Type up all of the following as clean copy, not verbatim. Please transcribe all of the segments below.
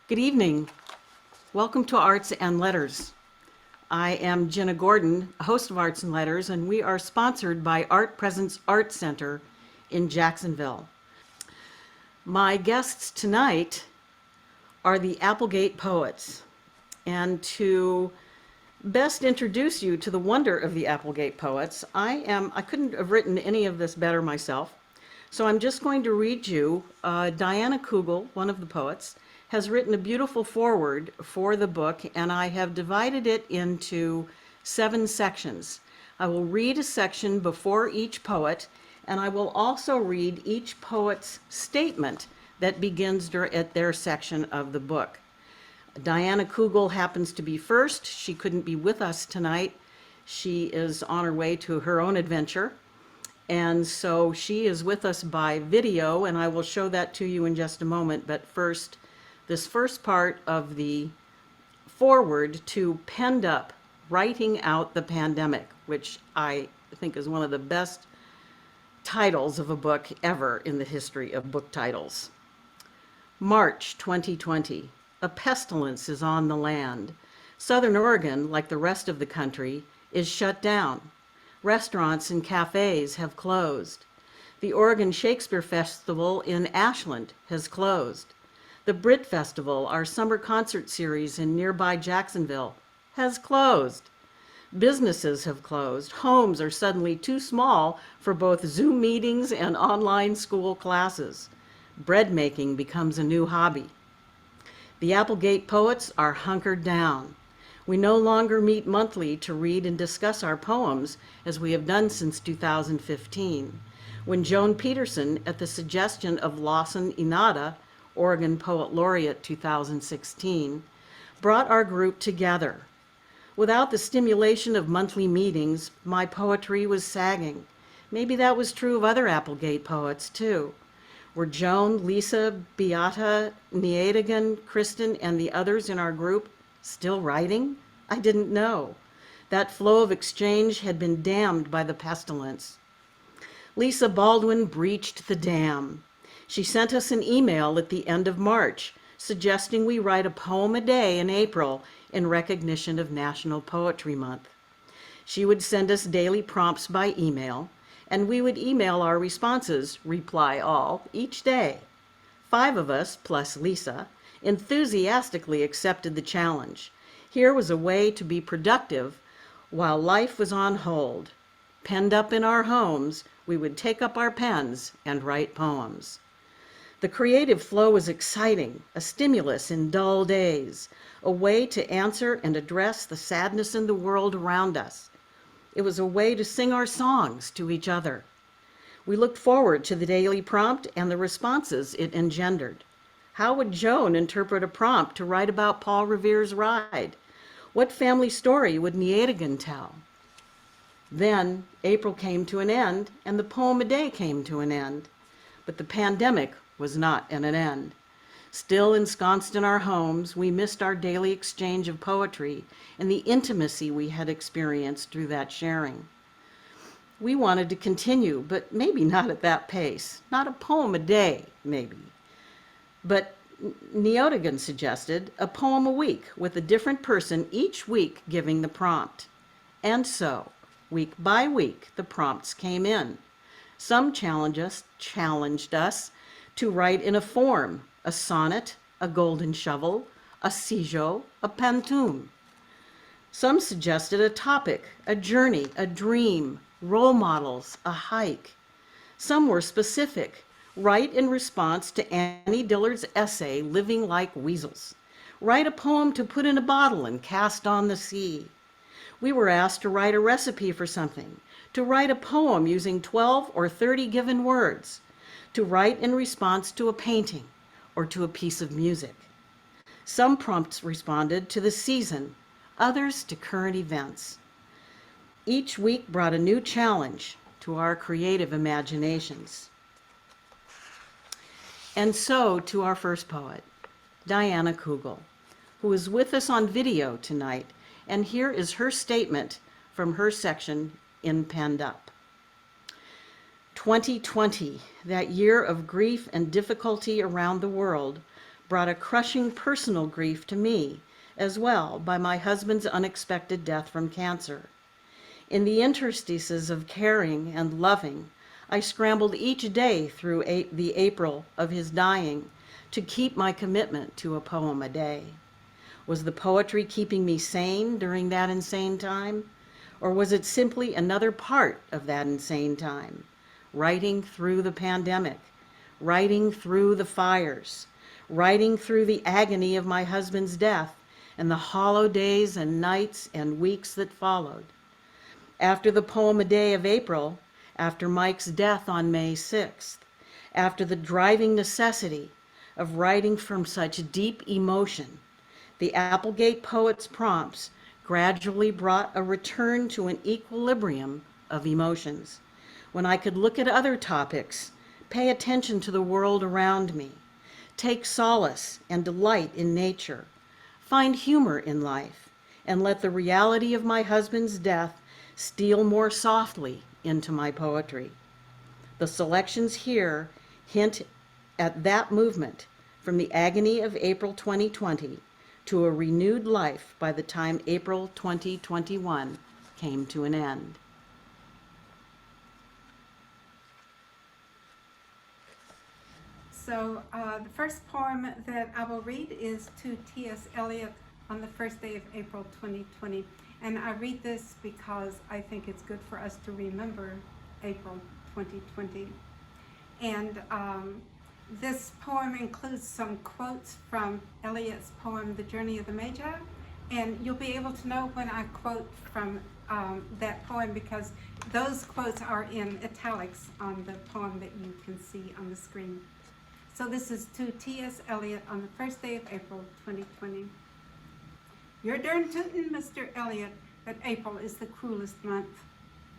Good evening. Welcome to Arts and Letters. I am Jenna Gordon, host of Arts and Letters, and we are sponsored by Art Presence Art Center in Jacksonville. My guests tonight are the Applegate poets. And to best introduce you to the wonder of the Applegate poets, I couldn't have written any of this better myself. So I'm just going to read you, Diana Kugel, one of the poets, has written a beautiful foreword for the book, and I have divided it into 7 sections. I will read a section before each poet, and I will also read each poet's statement that begins at their section of the book. Diana Kugel happens to be first. She couldn't be with us tonight. She is on her way to her own adventure. And so she is with us by video, and I will show that to you in just a moment. But first, this first part of the foreword to Penned Up, Writing Out the Pandemic, which I think is one of the best titles of a book ever in the history of book titles. March 2020, a pestilence is on the land. Southern Oregon, like the rest of the country, is shut down. Restaurants and cafes have closed. The Oregon Shakespeare Festival in Ashland has closed. The Brit Festival, our summer concert series in nearby Jacksonville, has closed. Businesses have closed. Homes are suddenly too small for both Zoom meetings and online school classes. Bread making becomes a new hobby. The Applegate poets are hunkered down. We no longer meet monthly to read and discuss our poems as we have done since 2015, when Joan Peterson, at the suggestion of Lawson Inada, Oregon Poet Laureate 2016, brought our group together. Without the stimulation of monthly meetings, my poetry was sagging. Maybe that was true of other Applegate poets too. Were Joan, Lisa, Beata, Niedegan, Kristen, and the others in our group still writing? I didn't know. That flow of exchange had been dammed by the pestilence. Lisa Baldwin breached the dam. She sent us an email at the end of March suggesting we write a poem a day in April in recognition of National Poetry Month. She would send us daily prompts by email, and we would email our responses, reply all, each day. 5 of us, plus Lisa, enthusiastically accepted the challenge. Here was a way to be productive while life was on hold. Penned up in our homes, we would take up our pens and write poems. The creative flow was exciting, a stimulus in dull days, a way to answer and address the sadness in the world around us. It was a way to sing our songs to each other. We looked forward to the daily prompt and the responses it engendered. How would Joan interpret a prompt to write about Paul Revere's ride? What family story would Niedegan tell? Then April came to an end, and the poem a day came to an end. But the pandemic was not at an end. Still ensconced in our homes, we missed our daily exchange of poetry and the intimacy we had experienced through that sharing. We wanted to continue, but maybe not at that pace. Not a poem a day, maybe. But Niedegan suggested a poem a week with a different person each week giving the prompt. And so, week by week, the prompts came in. Some challenged us to write in a form, a sonnet, a golden shovel, a ciseaux, a pantoum. Some suggested a topic, a journey, a dream, role models, a hike. Some were specific, write in response to Annie Dillard's essay, Living Like Weasels. Write a poem to put in a bottle and cast on the sea. We were asked to write a recipe for something, to write a poem using 12 or 30 given words, to write in response to a painting or to a piece of music. Some prompts responded to the season, others to current events. Each week brought a new challenge to our creative imaginations. And so to our first poet, Diana Kugel, who is with us on video tonight, and here is her statement from her section in Penned Up. 2020, that year of grief and difficulty around the world, brought a crushing personal grief to me as well by my husband's unexpected death from cancer. In the interstices of caring and loving, I scrambled each day through the April of his dying to keep my commitment to a poem a day. Was the poetry keeping me sane during that insane time? Or was it simply another part of that insane time? Writing through the pandemic, writing through the fires, writing through the agony of my husband's death and the hollow days and nights and weeks that followed. After the poem a day of April, after Mike's death on May 6th, after the driving necessity of writing from such deep emotion, the Applegate poet's prompts gradually brought a return to an equilibrium of emotions, when I could look at other topics, pay attention to the world around me, take solace and delight in nature, find humor in life, and let the reality of my husband's death steal more softly into my poetry. The selections here hint at that movement from the agony of April 2020 to a renewed life by the time April 2021 came to an end. So the first poem that I will read is to T.S. Eliot on the first day of April 2020. And I read this because I think it's good for us to remember April 2020. And this poem includes some quotes from Eliot's poem, The Journey of the Magi. And you'll be able to know when I quote from that poem because those quotes are in italics on the poem that you can see on the screen. So this is to T.S. Eliot on the first day of April 2020. You're darn tootin', Mr. Eliot, that April is the cruelest month.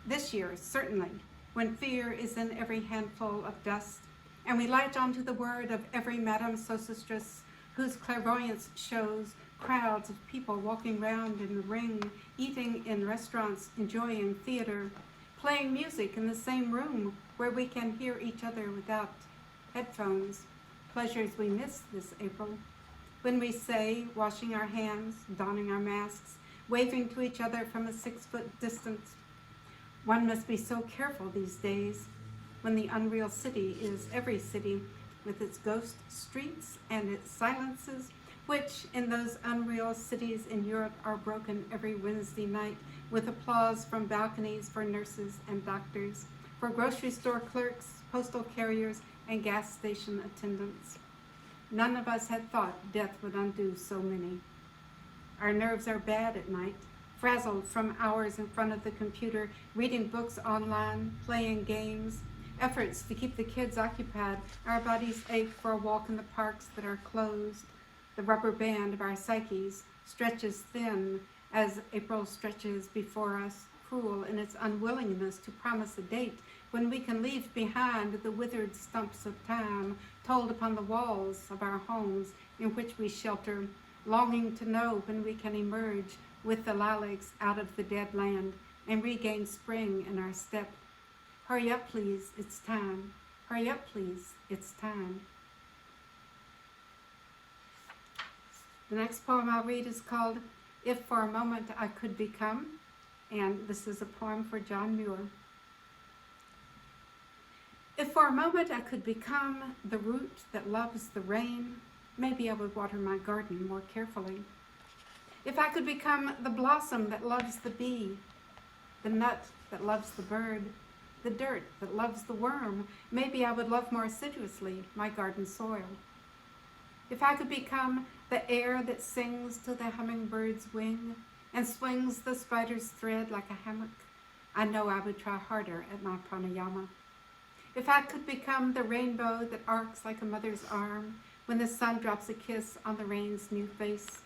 This year, certainly, when fear is in every handful of dust, and we latch onto the word of every Madame Sosistris, whose clairvoyance shows crowds of people walking round in a ring, eating in restaurants, enjoying theater, playing music in the same room where we can hear each other without headphones, pleasures we miss this April. When we say, washing our hands, donning our masks, waving to each other from a 6-foot distance. One must be so careful these days when the unreal city is every city with its ghost streets and its silences, which in those unreal cities in Europe are broken every Wednesday night with applause from balconies for nurses and doctors, for grocery store clerks, postal carriers, and gas station attendants. None of us had thought death would undo so many. Our nerves are bad at night, frazzled from hours in front of the computer, reading books online, playing games, efforts to keep the kids occupied. Our bodies ache for a walk in the parks that are closed. The rubber band of our psyches stretches thin as April stretches before us, cruel in its unwillingness to promise a date when we can leave behind the withered stumps of time told upon the walls of our homes in which we shelter, longing to know when we can emerge with the lilacs out of the dead land and regain spring in our step. Hurry up, please, it's time. Hurry up, please, it's time. The next poem I'll read is called If for a Moment I Could Become, and this is a poem for John Muir. If for a moment I could become the root that loves the rain, maybe I would water my garden more carefully. If I could become the blossom that loves the bee, the nut that loves the bird, the dirt that loves the worm, maybe I would love more assiduously my garden soil. If I could become the air that sings to the hummingbird's wing and swings the spider's thread like a hammock, I know I would try harder at my pranayama. If I could become the rainbow that arcs like a mother's arm when the sun drops a kiss on the rain's new face,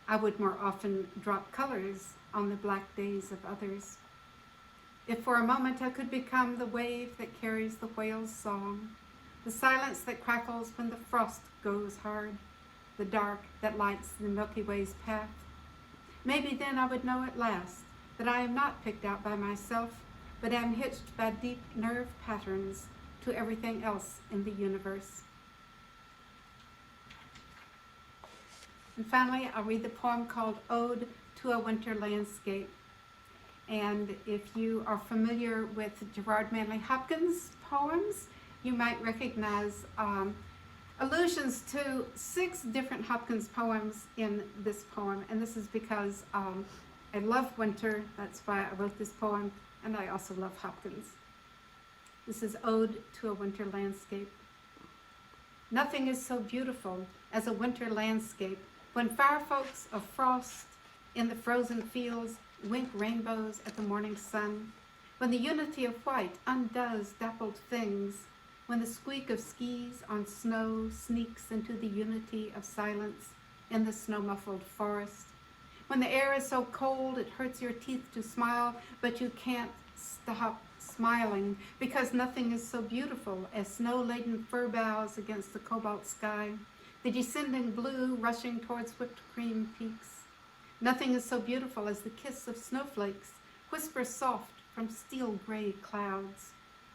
I would more often drop colors on the black days of others. If for a moment I could become the wave that carries the whale's song, the silence that crackles when the frost goes hard, the dark that lights the Milky Way's path, maybe then I would know at last that I am not picked out by myself, but am hitched by deep nerve patterns to everything else in the universe. And finally, I'll read the poem called Ode to a Winter Landscape. And if you are familiar with Gerard Manley Hopkins' poems, you might recognize allusions to 6 different Hopkins poems in this poem. And this is because I love winter, that's why I wrote this poem, and I also love Hopkins. This is Ode to a Winter Landscape. Nothing is so beautiful as a winter landscape when firefolks of frost in the frozen fields wink rainbows at the morning sun, when the unity of white undoes dappled things, when the squeak of skis on snow sneaks into the unity of silence in the snow-muffled forest, when the air is so cold it hurts your teeth to smile, but you can't stop smiling because nothing is so beautiful as snow-laden fir boughs against the cobalt sky, the descending blue rushing towards whipped cream peaks. Nothing is so beautiful as the kiss of snowflakes, whisper soft from steel-gray clouds.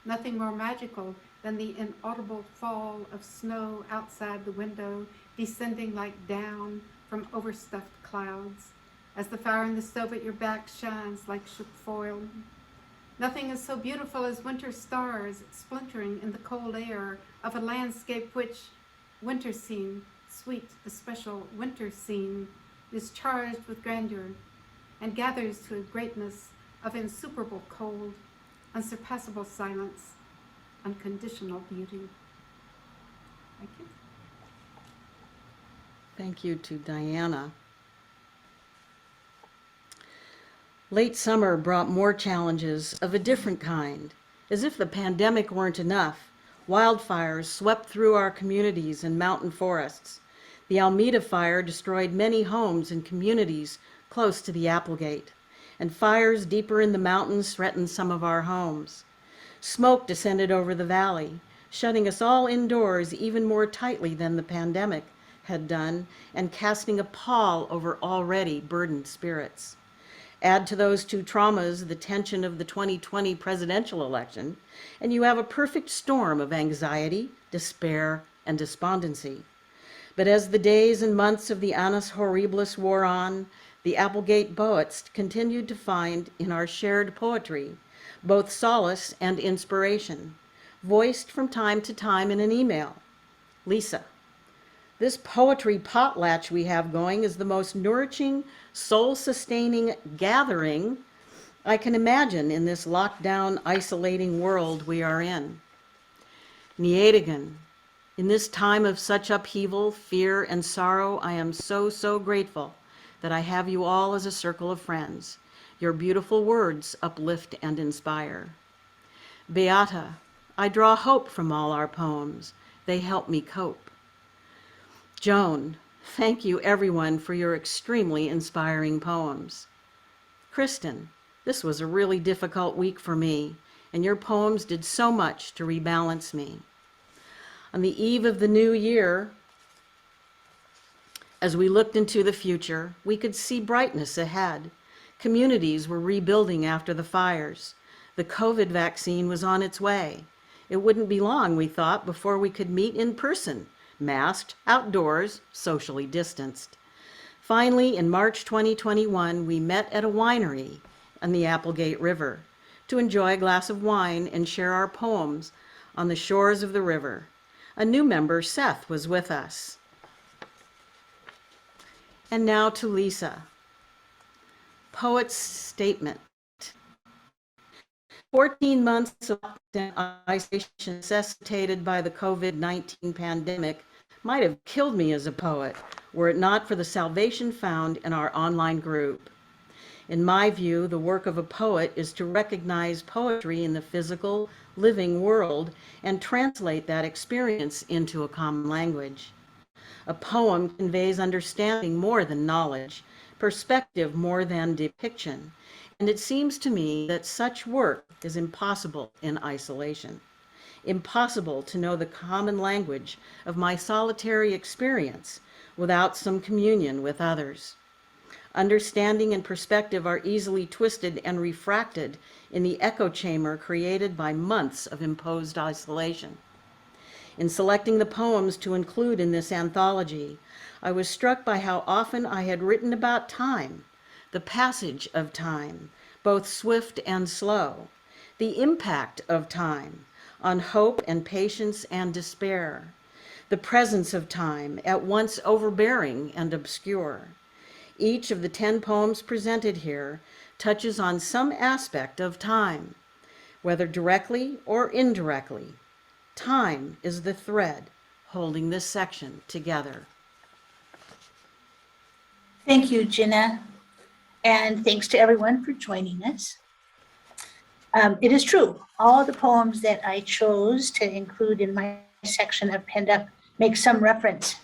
Nothing more magical than the inaudible fall of snow outside the window, descending like down from overstuffed clouds, as the fire in the stove at your back shines like ship foil. Nothing is so beautiful as winter stars splintering in the cold air of a landscape which, winter scene, sweet, especial winter scene, is charged with grandeur and gathers to a greatness of insuperable cold, unsurpassable silence, unconditional beauty. Thank you. Thank you to Diana. Late summer brought more challenges of a different kind. As if the pandemic weren't enough, wildfires swept through our communities and mountain forests. The Alameda fire destroyed many homes and communities close to the Applegate, and fires deeper in the mountains threatened some of our homes. Smoke descended over the valley, shutting us all indoors even more tightly than the pandemic had done, and casting a pall over already burdened spirits. Add to those 2 traumas the tension of the 2020 presidential election, and you have a perfect storm of anxiety, despair, and despondency. But as the days and months of the Annus Horribilis wore on, the Applegate poets continued to find in our shared poetry both solace and inspiration, voiced from time to time in an email. Lisa, this poetry potlatch we have going is the most nourishing, soul-sustaining gathering I can imagine in this lockdown, isolating world we are in. Niedigan, in this time of such upheaval, fear, and sorrow, I am so, so grateful that I have you all as a circle of friends. Your beautiful words uplift and inspire. Beata, I draw hope from all our poems. They help me cope. Joan, thank you everyone for your extremely inspiring poems. Kristen, this was a really difficult week for me, and your poems did so much to rebalance me. On the eve of the new year, as we looked into the future, we could see brightness ahead. Communities were rebuilding after the fires. The COVID vaccine was on its way. It wouldn't be long, we thought, before we could meet in person, masked, outdoors, socially distanced. Finally, in March 2021, we met at a winery on the Applegate River to enjoy a glass of wine and share our poems on the shores of the river. A new member, Seth, was with us. And now to Lisa. Poet's statement. 14 months of isolation necessitated by the COVID-19 pandemic might have killed me as a poet, were it not for the salvation found in our online group. In my view, the work of a poet is to recognize poetry in the physical, living world and translate that experience into a common language. A poem conveys understanding more than knowledge, perspective more than depiction, and it seems to me that such work is impossible in isolation. Impossible to know the common language of my solitary experience without some communion with others. Understanding and perspective are easily twisted and refracted in the echo chamber created by months of imposed isolation. In selecting the poems to include in this anthology, I was struck by how often I had written about time, the passage of time, both swift and slow, the impact of time on hope and patience and despair, the presence of time, at once overbearing and obscure. Each of the 10 poems presented here touches on some aspect of time, whether directly or indirectly. Time is the thread holding this section together. Thank you, Jenna, and thanks to everyone for joining us. It is true, all the poems that I chose to include in my section of Penned Up make some reference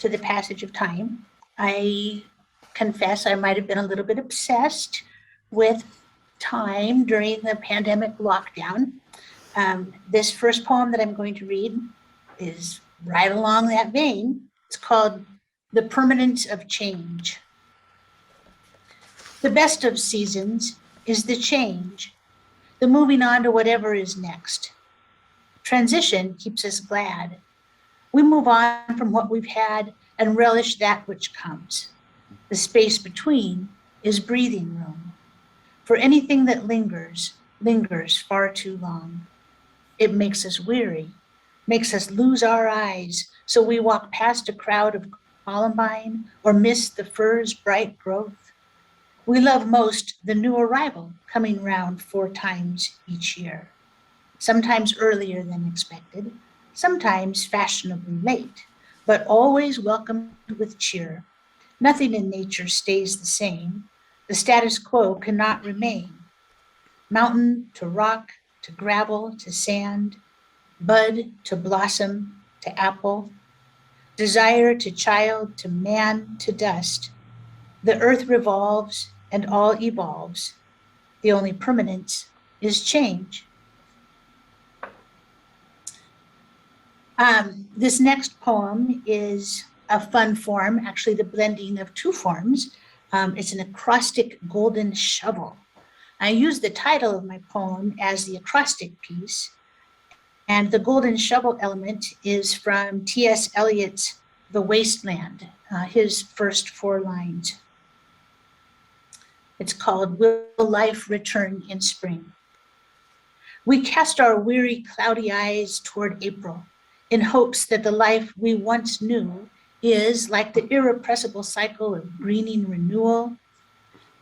to the passage of time. I confess I might have been a little bit obsessed with time during the pandemic lockdown. This first poem that I'm going to read is right along that vein. It's called The Permanence of Change. The best of seasons is the change, the moving on to whatever is next. Transition keeps us glad. We move on from what we've had and relish that which comes. The space between is breathing room. For anything that lingers, lingers far too long. It makes us weary, makes us lose our eyes, so we walk past a crowd of columbine or miss the fir's bright growth. We love most the new arrival coming round 4 times each year, sometimes earlier than expected, sometimes fashionably late, but always welcomed with cheer. Nothing in nature stays the same. The status quo cannot remain. Mountain to rock, to gravel, to sand, bud to blossom, to apple, desire to child, to man, to dust. The earth revolves and all evolves. The only permanence is change. This next poem is a fun form, actually the blending of 2 forms. It's an acrostic golden shovel. I use the title of my poem as the acrostic piece, and the golden shovel element is from T.S. Eliot's The Wasteland, his first 4 lines. It's called Will Life Return in Spring? We cast our weary, cloudy eyes toward April in hopes that the life we once knew is like the irrepressible cycle of greening renewal,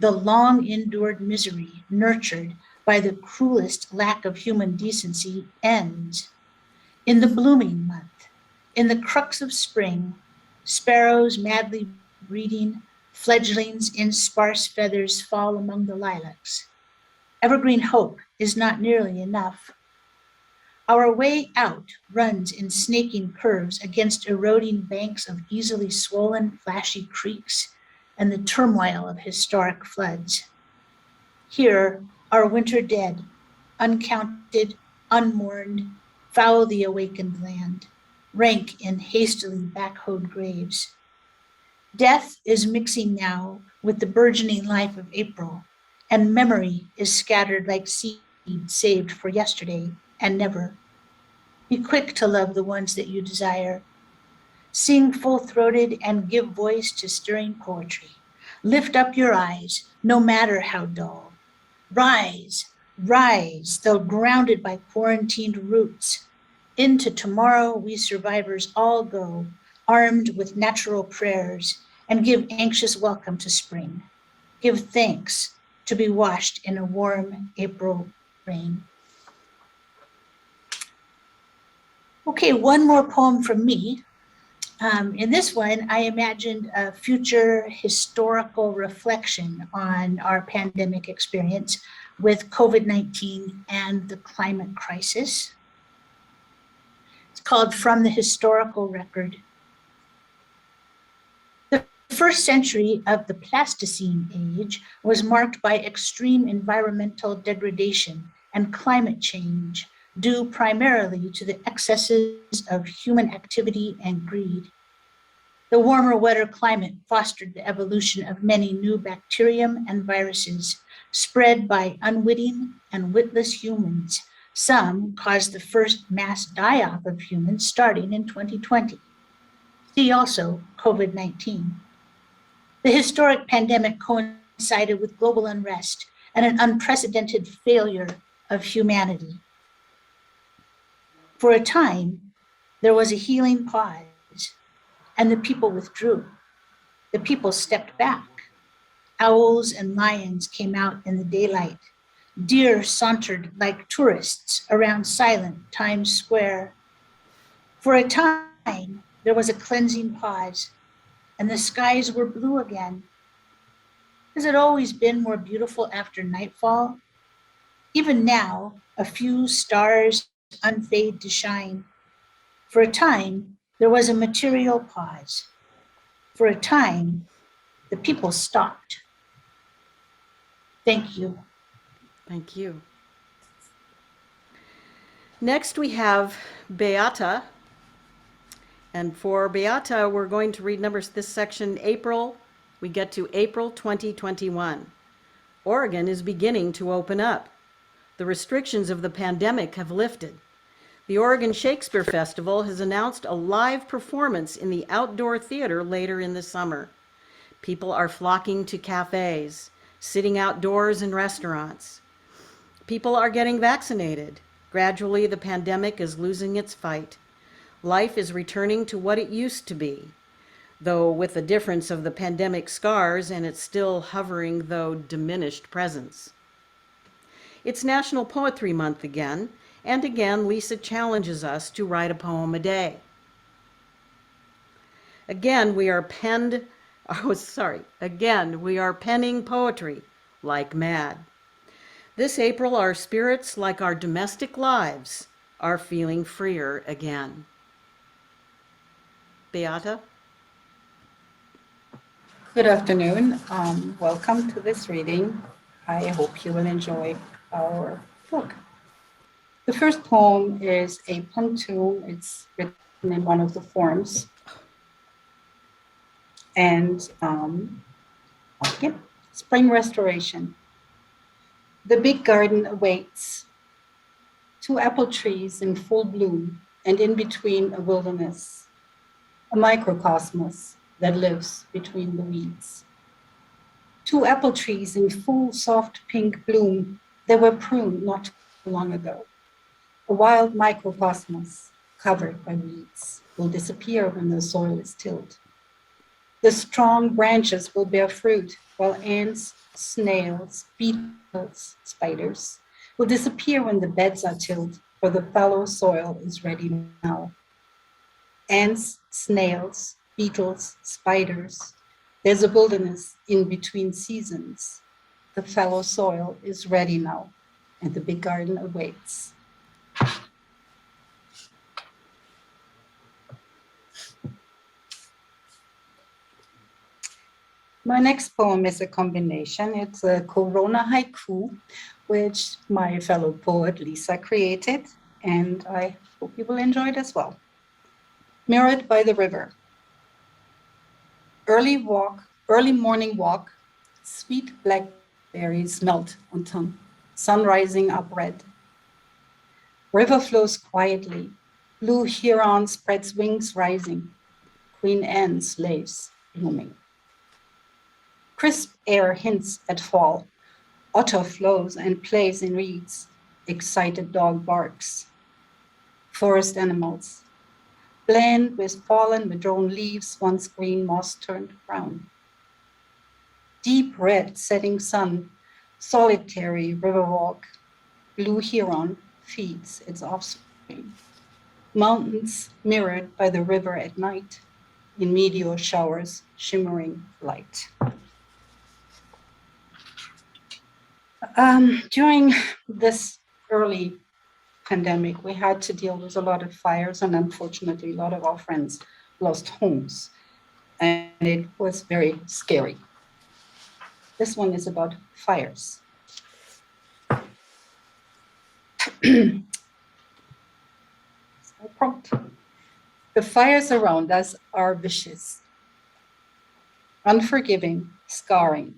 the long endured misery nurtured by the cruelest lack of human decency ends. In the blooming month, in the crux of spring, sparrows madly breeding, fledglings in sparse feathers fall among the lilacs. Evergreen hope is not nearly enough. Our way out runs in snaking curves against eroding banks of easily swollen, flashy creeks and the turmoil of historic floods. Here, our winter dead, uncounted, unmourned, foul the awakened land, rank in hastily backhoed graves. Death is mixing now with the burgeoning life of April, and memory is scattered like seed saved for yesterday and never. Be quick to love the ones that you desire. Sing full-throated and give voice to stirring poetry. Lift up your eyes, no matter how dull. Rise, rise, though grounded by quarantined roots. Into tomorrow we survivors all go, armed with natural prayers, and give anxious welcome to spring. Give thanks to be washed in a warm April rain. Okay, one more poem from me. In this one, I imagined a future historical reflection on our pandemic experience with COVID-19 and the climate crisis. It's called From the Historical Record. The first century of the Pleistocene age was marked by extreme environmental degradation and climate change, due primarily to the excesses of human activity and greed. The warmer, wetter climate fostered the evolution of many new bacterium and viruses spread by unwitting and witless humans Some caused the first mass die-off of humans starting in 2020. See also COVID-19. The historic pandemic coincided with global unrest and an unprecedented failure of humanity. For a time, there was a healing pause, and the people withdrew. The people stepped back. Owls and lions came out in the daylight. Deer sauntered like tourists around silent Times Square. For a time, there was a cleansing pause, and the skies were blue again. Has it always been more beautiful after nightfall? Even now, a few stars unfade to shine. For a time, there was a material pause. For a time, the people stopped. Thank you. Thank you. Next, we have Beata. And for Beata, we're going to read numbers, this section, April. We get to April 2021. Oregon is beginning to open up. The restrictions of the pandemic have lifted. The Oregon Shakespeare Festival has announced a live performance in the outdoor theater later in the summer. People are flocking to cafes, sitting outdoors in restaurants. People are getting vaccinated. Gradually, the pandemic is losing its fight. Life is returning to what it used to be, though with the difference of the pandemic scars and its still hovering, though diminished presence. It's National Poetry Month again, and again Lisa challenges us to write a poem a day. Again, we are penning poetry like mad. This April, our spirits, like our domestic lives, are feeling freer again. Beata? Good afternoon. Welcome to this reading. I hope you will enjoy our book. The first poem is a pontoon. It's written in one of the forms. And spring restoration. The big garden awaits. 2 apple trees in full bloom, and in between a wilderness, a microcosmos that lives between the weeds. 2 apple trees in full soft pink bloom that were pruned not too long ago. A wild microcosmos covered by weeds will disappear when the soil is tilled. The strong branches will bear fruit while ants, snails, beetles, spiders will disappear when the beds are tilled, for the fallow soil is ready now. Ants, snails, beetles, spiders. There's a wilderness in between seasons. The fallow soil is ready now, and the big garden awaits. My next poem is a combination. It's a Corona haiku, which my fellow poet Lisa created, and I hope you will enjoy it as well. Mirrored by the river. Early morning walk, sweet blackberries melt on tongue, sun rising up red. River flows quietly, blue heron spreads wings rising, Queen Anne slaves blooming. Crisp air hints at fall, otter flows and plays in reeds, excited dog barks. Forest animals, blend with fallen madrone leaves, once green moss turned brown. Deep red setting sun, solitary river walk, blue heron feeds its offspring. Mountains mirrored by the river at night, in meteor showers shimmering light. During this early pandemic, we had to deal with a lot of fires, and unfortunately, a lot of our friends lost homes, and it was very scary. This one is about fires. Prompt. The fires around us are vicious, unforgiving, scarring.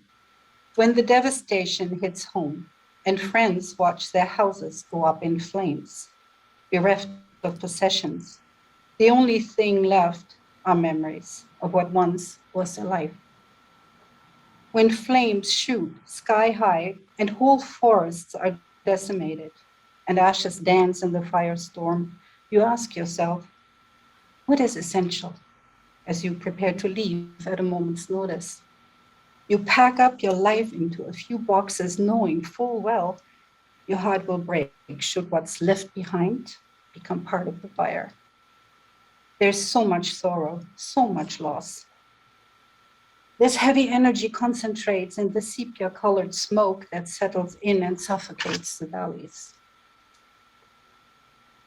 When the devastation hits home, and friends watch their houses go up in flames, bereft of possessions. The only thing left are memories of what once was a life. When flames shoot sky high and whole forests are decimated and ashes dance in the firestorm, you ask yourself, what is essential as you prepare to leave at a moment's notice? You pack up your life into a few boxes, knowing full well your heart will break should what's left behind become part of the fire. There's so much sorrow, so much loss. This heavy energy concentrates in the sepia-colored smoke that settles in and suffocates the valleys.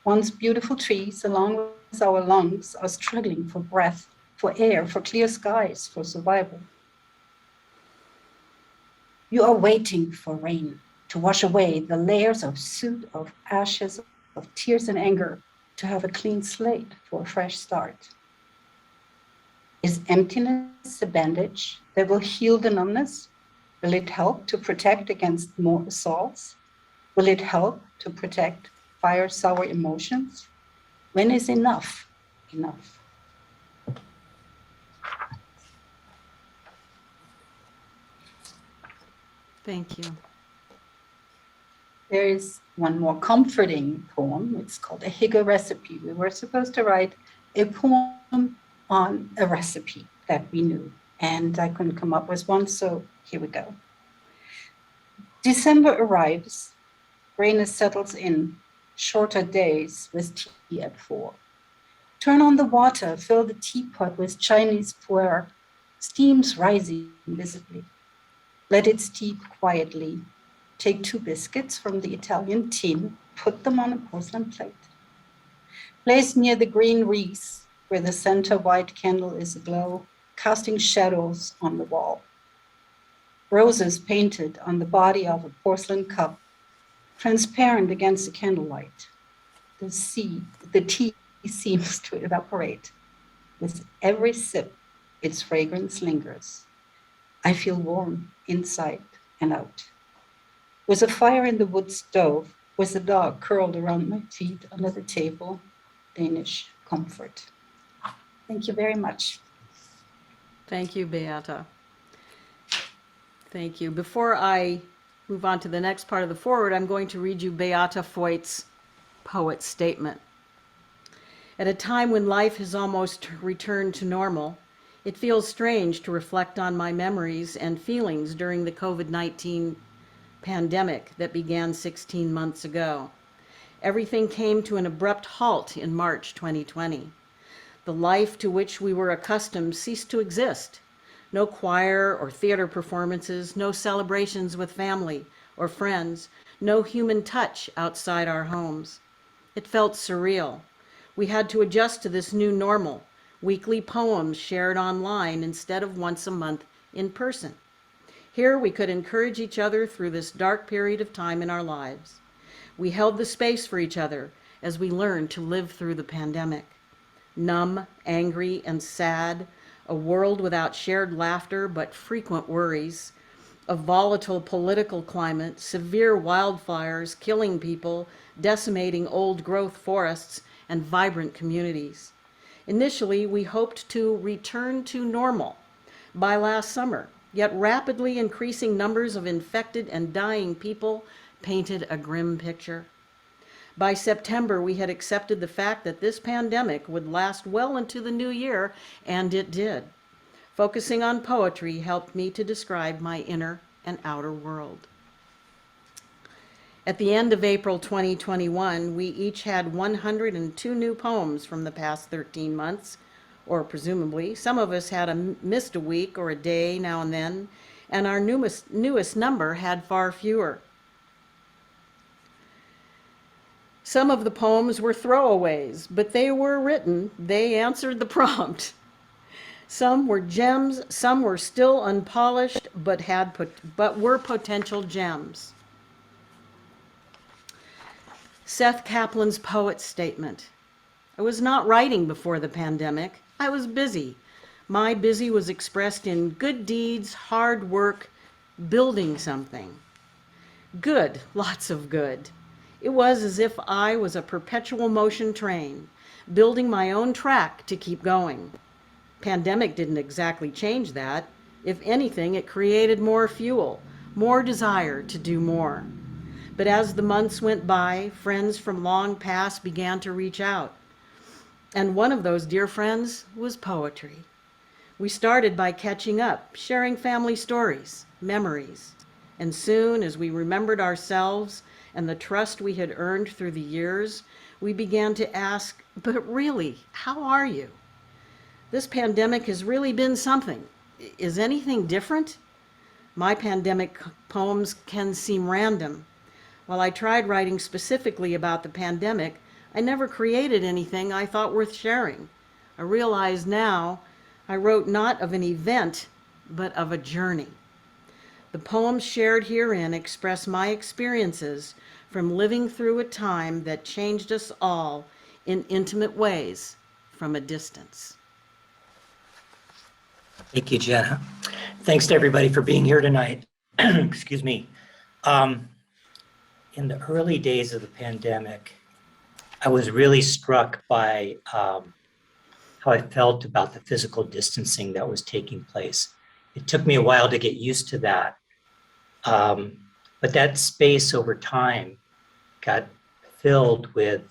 Once beautiful trees, along with our lungs, are struggling for breath, for air, for clear skies, for survival. You are waiting for rain to wash away the layers of soot, of ashes, of tears and anger, to have a clean slate for a fresh start. Is emptiness a bandage that will heal the numbness? Will it help to protect against more assaults? Will it help to protect fire sour emotions? When is enough enough? Thank you. There is one more comforting poem. It's called A Hygge Recipe. We were supposed to write a poem on a recipe that we knew, and I couldn't come up with one, so here we go. December arrives, grayness settles in, shorter days with tea at 4. Turn on the water, fill the teapot with Chinese pu'er, steams rising visibly. Let it steep quietly. Take 2 biscuits from the Italian tin, put them on a porcelain plate. Place near the green wreath where the center white candle is aglow, casting shadows on the wall. Roses painted on the body of a porcelain cup, transparent against the candlelight. The tea seems to evaporate. With every sip, its fragrance lingers. I feel warm inside and out. With a fire in the wood stove, with a dog curled around my feet under the table, Danish comfort. Thank you very much. Thank you, Beata. Thank you. Before I move on to the next part of the foreword, I'm going to read you Beata Voigt's poet statement. At a time when life has almost returned to normal, it feels strange to reflect on my memories and feelings during the COVID-19 pandemic that began 16 months ago. Everything came to an abrupt halt in March 2020. The life to which we were accustomed ceased to exist. No choir or theater performances, no celebrations with family or friends, no human touch outside our homes. It felt surreal. We had to adjust to this new normal, weekly poems shared online instead of once a month in person. Here we could encourage each other through this dark period of time in our lives. We held the space for each other as we learned to live through the pandemic. Numb, angry, and sad, a world without shared laughter but frequent worries, a volatile political climate, severe wildfires killing people, decimating old-growth forests, and vibrant communities. Initially, we hoped to return to normal by last summer, yet rapidly increasing numbers of infected and dying people painted a grim picture. By September, we had accepted the fact that this pandemic would last well into the new year, and it did. Focusing on poetry helped me to describe my inner and outer world. At the end of April 2021, we each had 102 new poems from the past 13 months, or presumably. Some of us had missed a week or a day now and then, and our newest number had far fewer. Some of the poems were throwaways, but they were written. They answered the prompt. Some were gems, some were still unpolished, but were potential gems. Seth Kaplan's poet statement. I was not writing before the pandemic. I was busy. My busy was expressed in good deeds, hard work, building something. Good, lots of good. It was as if I was a perpetual motion train, building my own track to keep going. Pandemic didn't exactly change that. If anything, it created more fuel, more desire to do more. But as the months went by, friends from long past began to reach out. And one of those dear friends was poetry. We started by catching up, sharing family stories, memories. And soon, as we remembered ourselves and the trust we had earned through the years, we began to ask, but really, how are you? This pandemic has really been something. Is anything different? My pandemic poems can seem random. While I tried writing specifically about the pandemic, I never created anything I thought worth sharing. I realize now I wrote not of an event, but of a journey. The poems shared herein express my experiences from living through a time that changed us all in intimate ways from a distance. Thank you, Jenna. Thanks to everybody for being here tonight. Excuse me. In the early days of the pandemic, I was really struck by how I felt about the physical distancing that was taking place. It took me a while to get used to that. But that space over time got filled with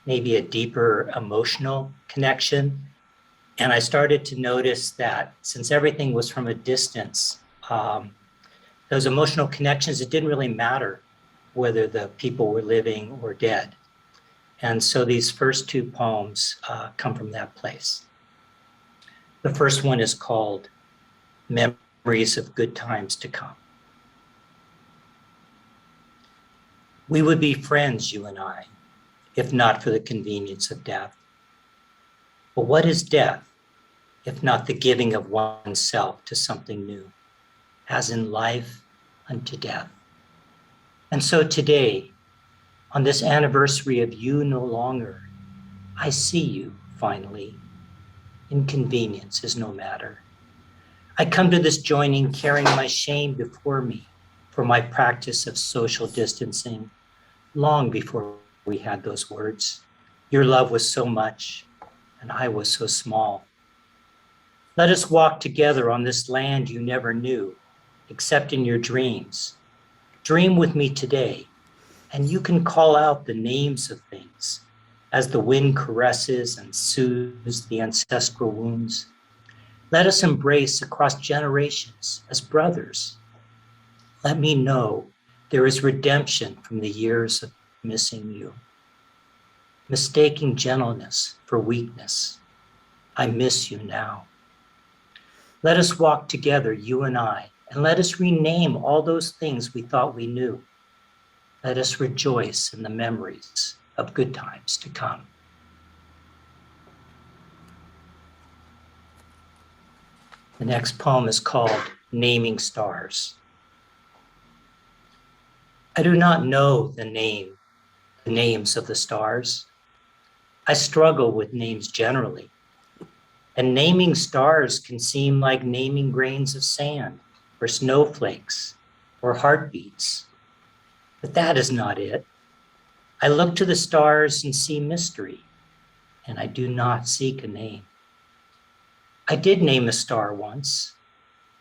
maybe a deeper emotional connection. And I started to notice that since everything was from a distance, those emotional connections, it didn't really matter whether the people were living or dead. And so these first two poems come from that place. The first one is called Memories of Good Times to Come. We would be friends, you and I, if not for the convenience of death. But what is death, if not the giving of oneself to something new, as in life unto death? And so today, on this anniversary of you no longer, I see you finally. Inconvenience is no matter. I come to this joining carrying my shame before me for my practice of social distancing long before we had those words. Your love was so much and I was so small. Let us walk together on this land you never knew, except in your dreams. Dream with me today, and you can call out the names of things as the wind caresses and soothes the ancestral wounds. Let us embrace across generations as brothers. Let me know there is redemption from the years of missing you. Mistaking gentleness for weakness. I miss you now. Let us walk together, you and I, and let us rename all those things we thought we knew. Let us rejoice in the memories of good times to come. The next poem is called Naming Stars. I do not know the names of the stars. I struggle with names generally. And naming stars can seem like naming grains of sand or snowflakes or heartbeats. But that is not it. I look to the stars and see mystery, and I do not seek a name. I did name a star once.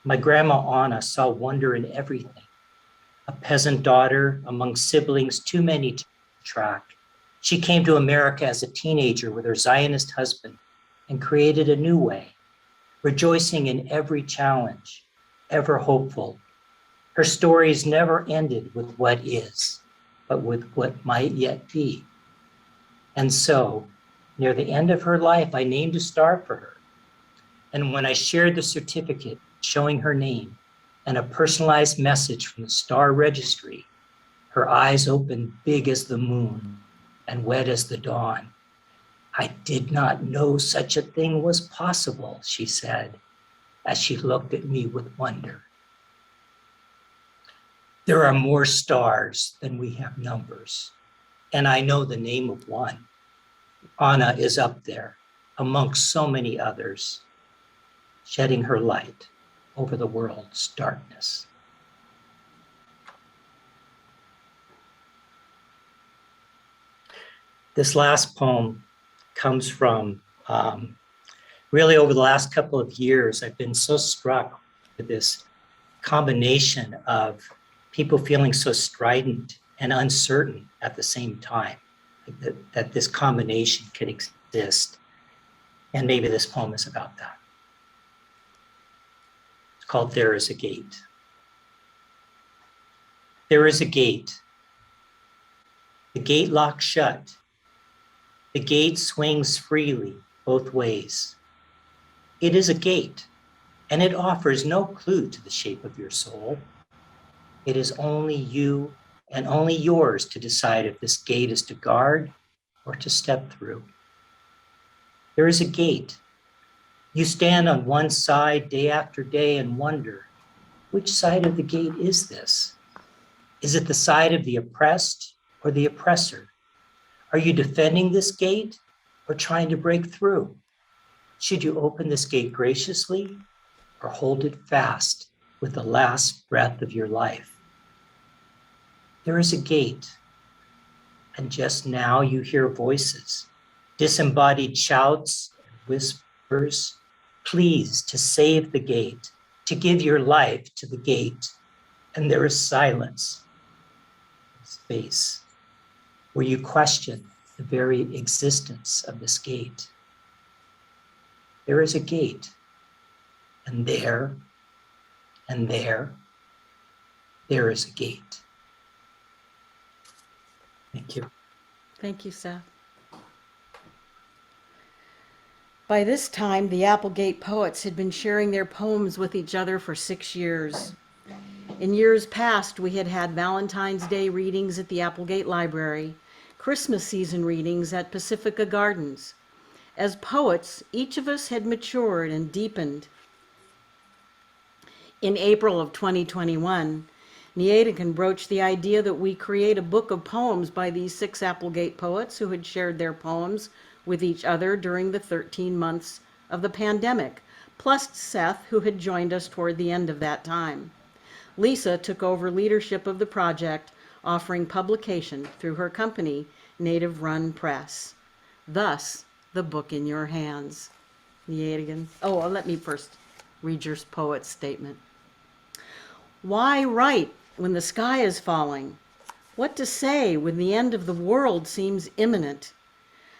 My grandma Anna saw wonder in everything. A peasant daughter among siblings too many to track. She came to America as a teenager with her Zionist husband and created a new way, rejoicing in every challenge, ever hopeful. Her stories never ended with what is, but with what might yet be. And so, near the end of her life, I named a star for her. And when I shared the certificate showing her name and a personalized message from the star registry, her eyes opened big as the moon and wet as the dawn. I did not know such a thing was possible, she said, as she looked at me with wonder. There are more stars than we have numbers, and I know the name of one. Anna is up there amongst so many others, shedding her light over the world's darkness. This last poem comes from really over the last couple of years. I've been so struck with this combination of people feeling so strident and uncertain at the same time, that this combination can exist. And maybe this poem is about that. It's called There Is a Gate. There is a gate. The gate locks shut. The gate swings freely both ways. It is a gate, and it offers no clue to the shape of your soul. It is only you and only yours to decide if this gate is to guard or to step through. There is a gate. You stand on one side day after day and wonder, which side of the gate is this? Is it the side of the oppressed or the oppressor? Are you defending this gate or trying to break through? Should you open this gate graciously or hold it fast with the last breath of your life? There is a gate, and just now you hear voices, disembodied shouts and whispers, pleas to save the gate, to give your life to the gate. And there is silence, space, where you question the very existence of this gate. There is a gate, and there is a gate. Thank you. Thank you, Seth. By this time, the Applegate poets had been sharing their poems with each other for 6 years. In years past, we had had Valentine's Day readings at the Applegate Library, Christmas season readings at Pacifica Gardens. As poets, each of us had matured and deepened. In April of 2021, Niedecken broached the idea that we create a book of poems by these 6 Applegate poets who had shared their poems with each other during the 13 months of the pandemic, plus Seth, who had joined us toward the end of that time. Lisa took over leadership of the project, offering publication through her company, Native Run Press. Thus, the book in your hands. Niedecken. Oh, let me first read your poet's statement. Why write when the sky is falling? What to say when the end of the world seems imminent?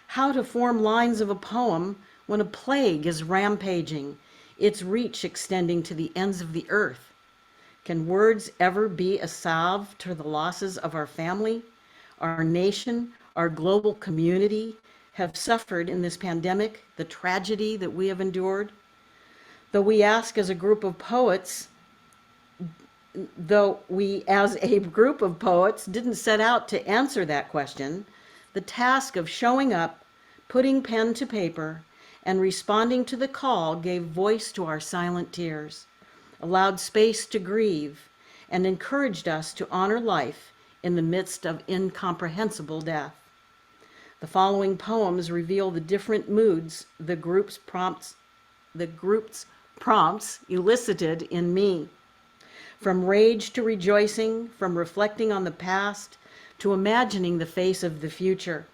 How to form lines of a poem when a plague is rampaging, its reach extending to the ends of the earth? Can words ever be a salve to the losses of our family, our nation, our global community have suffered in this pandemic, the tragedy that we have endured? Though we as a group of poets didn't set out to answer that question, the task of showing up, putting pen to paper, and responding to the call gave voice to our silent tears, allowed space to grieve, and encouraged us to honor life in the midst of incomprehensible death. The following poems reveal the different moods the group's prompts elicited in me. From rage to rejoicing, from reflecting on the past to imagining the face of the future,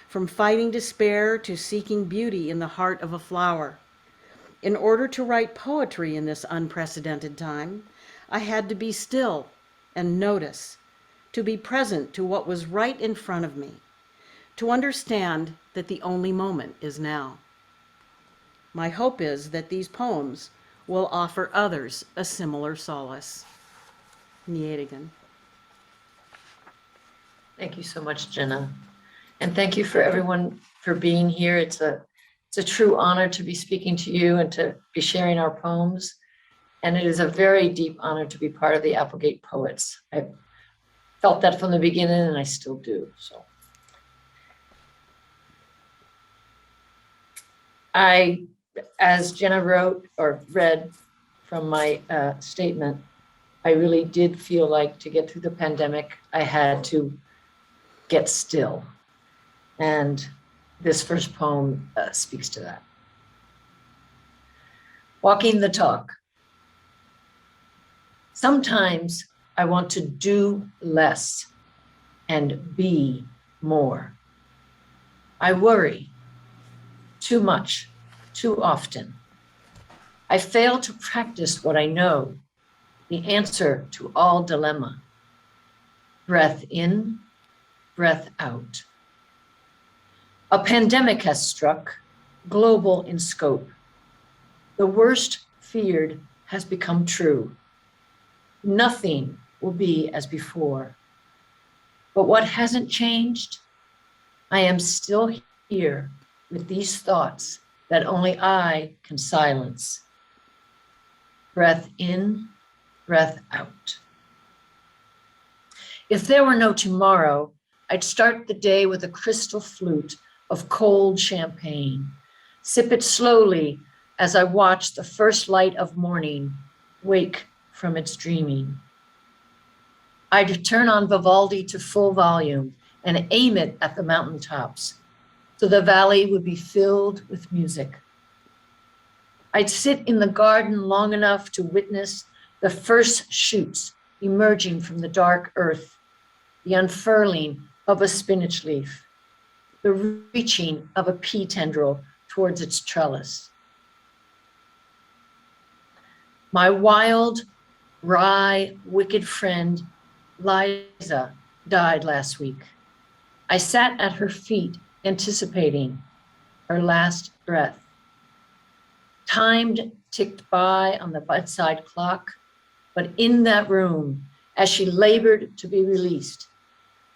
from fighting despair to seeking beauty in the heart of a flower. In order to write poetry in this unprecedented time, I had to be still and notice, to be present to what was right in front of me, to understand that the only moment is now. My hope is that these poems will offer others a similar solace. Niedecken. Thank you so much, Jenna. And thank you for everyone for being here. It's a true honor to be speaking to you and to be sharing our poems. And it is a very deep honor to be part of the Applegate Poets. I felt that from the beginning and I still do. So as Jenna wrote or read from my statement, I really did feel like to get through the pandemic, I had to get still. And this first poem speaks to that. Walking the talk. Sometimes I want to do less and be more. I worry too much, too often. I fail to practice what I know, the answer to all dilemma. Breath in, breath out. A pandemic has struck, global in scope. The worst feared has become true. Nothing will be as before. But what hasn't changed? I am still here with these thoughts that only I can silence. Breath in, breath out. If there were no tomorrow, I'd start the day with a crystal flute of cold champagne. Sip it slowly as I watch the first light of morning wake from its dreaming. I'd turn on Vivaldi to full volume and aim it at the mountaintops, so the valley would be filled with music. I'd sit in the garden long enough to witness the first shoots emerging from the dark earth, the unfurling of a spinach leaf, the reaching of a pea tendril towards its trellis. My wild, wry, wicked friend, Liza, died last week. I sat at her feet, anticipating her last breath. Time ticked by on the bedside clock, but in that room, as she labored to be released,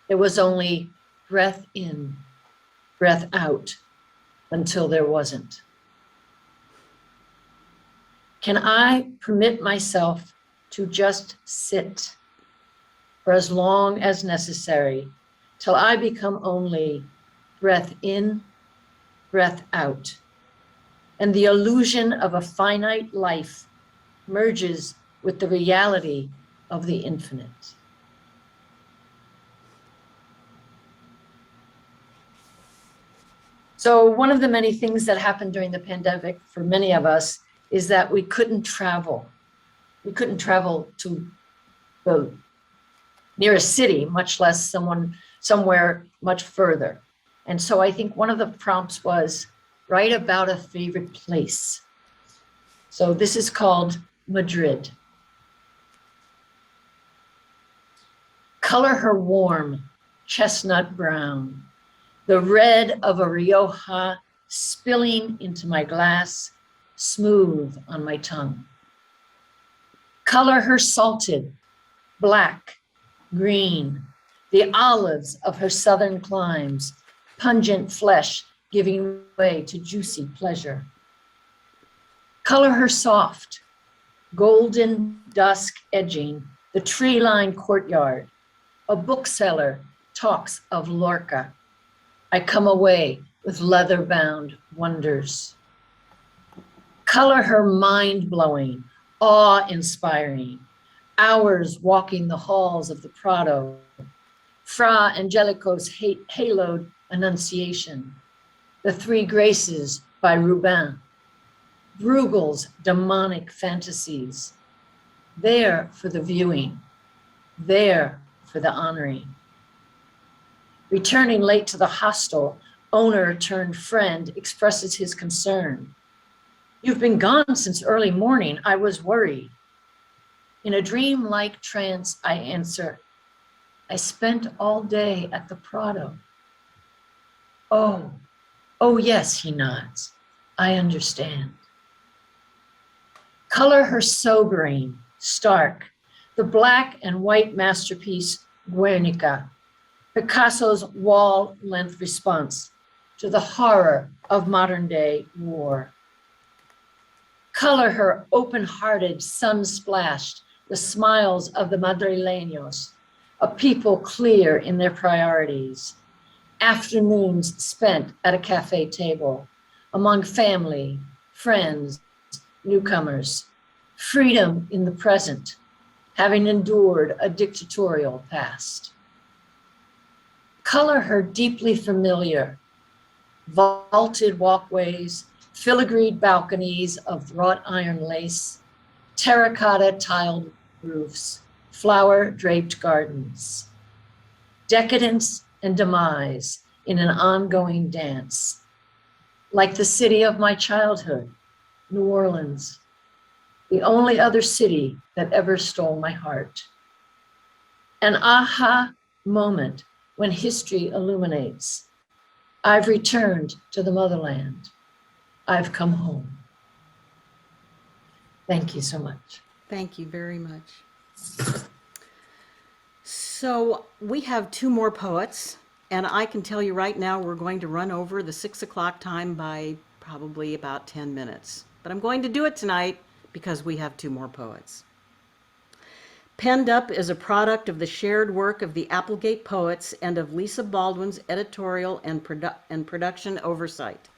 there was only breath in, breath out, until there wasn't. Can I permit myself to just sit for as long as necessary till I become only breath in, breath out, and the illusion of a finite life merges with the reality of the infinite? So one of the many things that happened during the pandemic for many of us is that we couldn't travel. We couldn't travel to the nearest city, much less somewhere much further. And so I think one of the prompts was write about a favorite place. So this is called Madrid. Color her warm, chestnut brown, the red of a Rioja spilling into my glass, smooth on my tongue. Color her salted, black, green, the olives of her southern climes, pungent flesh giving way to juicy pleasure. Color her soft, golden dusk edging the tree-lined courtyard. A bookseller talks of Lorca. I come away with leather-bound wonders. Color her mind-blowing, awe-inspiring, hours walking the halls of the Prado, Fra Angelico's haloed Annunciation, The Three Graces by Rubin, Bruegel's demonic fantasies, there for the viewing, there for the honoring. Returning late to the hostel, owner turned friend expresses his concern. You've been gone since early morning. I was worried. In a dream-like trance, I answer, I spent all day at the Prado. Oh yes, he nods. I understand. Color her sobering, stark, the black and white masterpiece Guernica, Picasso's wall-length response to the horror of modern-day war. Color her open-hearted, sun-splashed, the smiles of the Madrileños, a people clear in their priorities. Afternoons spent at a cafe table, among family, friends, newcomers. Freedom in the present, having endured a dictatorial past. Color her deeply familiar, vaulted walkways, filigreed balconies of wrought iron lace, terracotta tiled roofs, flower draped gardens. Decadence and demise, in an ongoing dance. Like the city of my childhood, New Orleans, the only other city that ever stole my heart. An aha moment when history illuminates. I've returned to the motherland. I've come home. Thank you so much. Thank you very much. So we have two more poets, and I can tell you right now we're going to run over the 6 o'clock time by probably about 10 minutes. But I'm going to do it tonight because we have two more poets. Penned Up is a product of the shared work of the Applegate poets and of Lisa Baldwin's editorial and production oversight.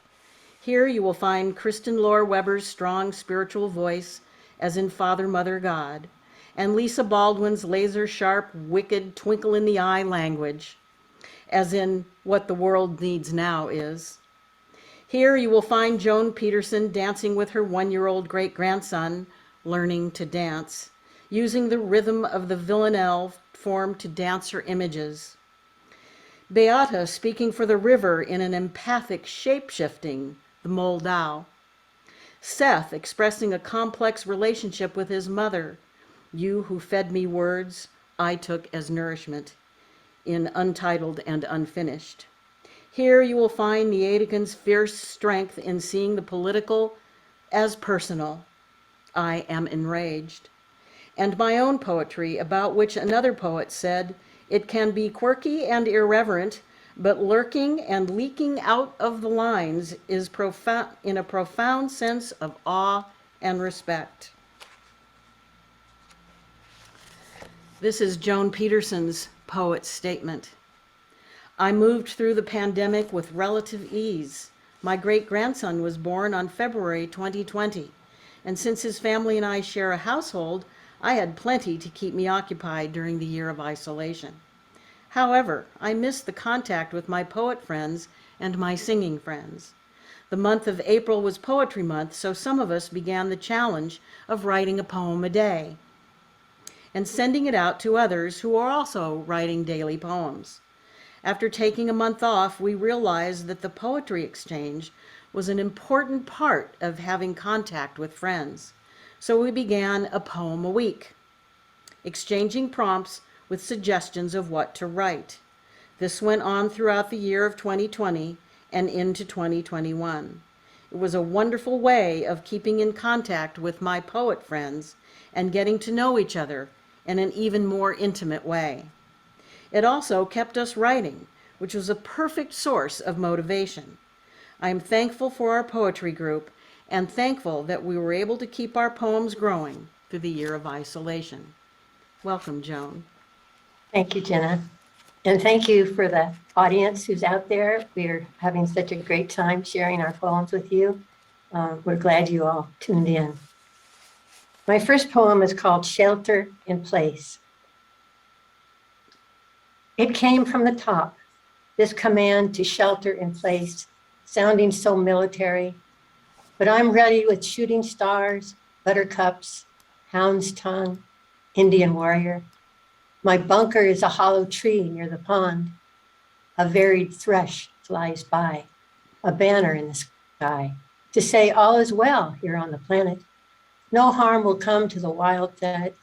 Here you will find Kristen Lore Weber's strong spiritual voice, as in Father, Mother, God, and Lisa Baldwin's laser-sharp, wicked, twinkle-in-the-eye language, as in What the World Needs Now is. Here you will find Joan Peterson dancing with her one-year-old great-grandson, learning to dance, using the rhythm of the villanelle form to dance her images. Beata speaking for the river in an empathic shape-shifting, the Moldau. Seth expressing a complex relationship with his mother, you who fed me words I took as nourishment, in Untitled and Unfinished. Here you will find Niedeken's fierce strength in seeing the political as personal, I am enraged, and my own poetry, about which another poet said, it can be quirky and irreverent, but lurking and leaking out of the lines is profound, in a profound sense of awe and respect. This is Joan Peterson's poet's statement. I moved through the pandemic with relative ease. My great-grandson was born on February 2020, and since his family and I share a household, I had plenty to keep me occupied during the year of isolation. However, I missed the contact with my poet friends and my singing friends. The month of April was Poetry Month, so some of us began the challenge of writing a poem a day and sending it out to others who are also writing daily poems. After taking a month off, we realized that the poetry exchange was an important part of having contact with friends. So we began a poem a week, exchanging prompts with suggestions of what to write. This went on throughout the year of 2020 and into 2021. It was a wonderful way of keeping in contact with my poet friends and getting to know each other in an even more intimate way. It also kept us writing, which was a perfect source of motivation. I am thankful for our poetry group and thankful that we were able to keep our poems growing through the year of isolation. Welcome, Joan. Thank you, Jenna. And thank you for the audience who's out there. We're having such a great time sharing our poems with you. We're glad you all tuned in. My first poem is called Shelter in Place. It came from the top, this command to shelter in place, sounding so military, but I'm ready with shooting stars, buttercups, hound's tongue, Indian warrior. My bunker is a hollow tree near the pond. A varied thrush flies by, a banner in the sky, to say all is well here on the planet. No harm will come to the wild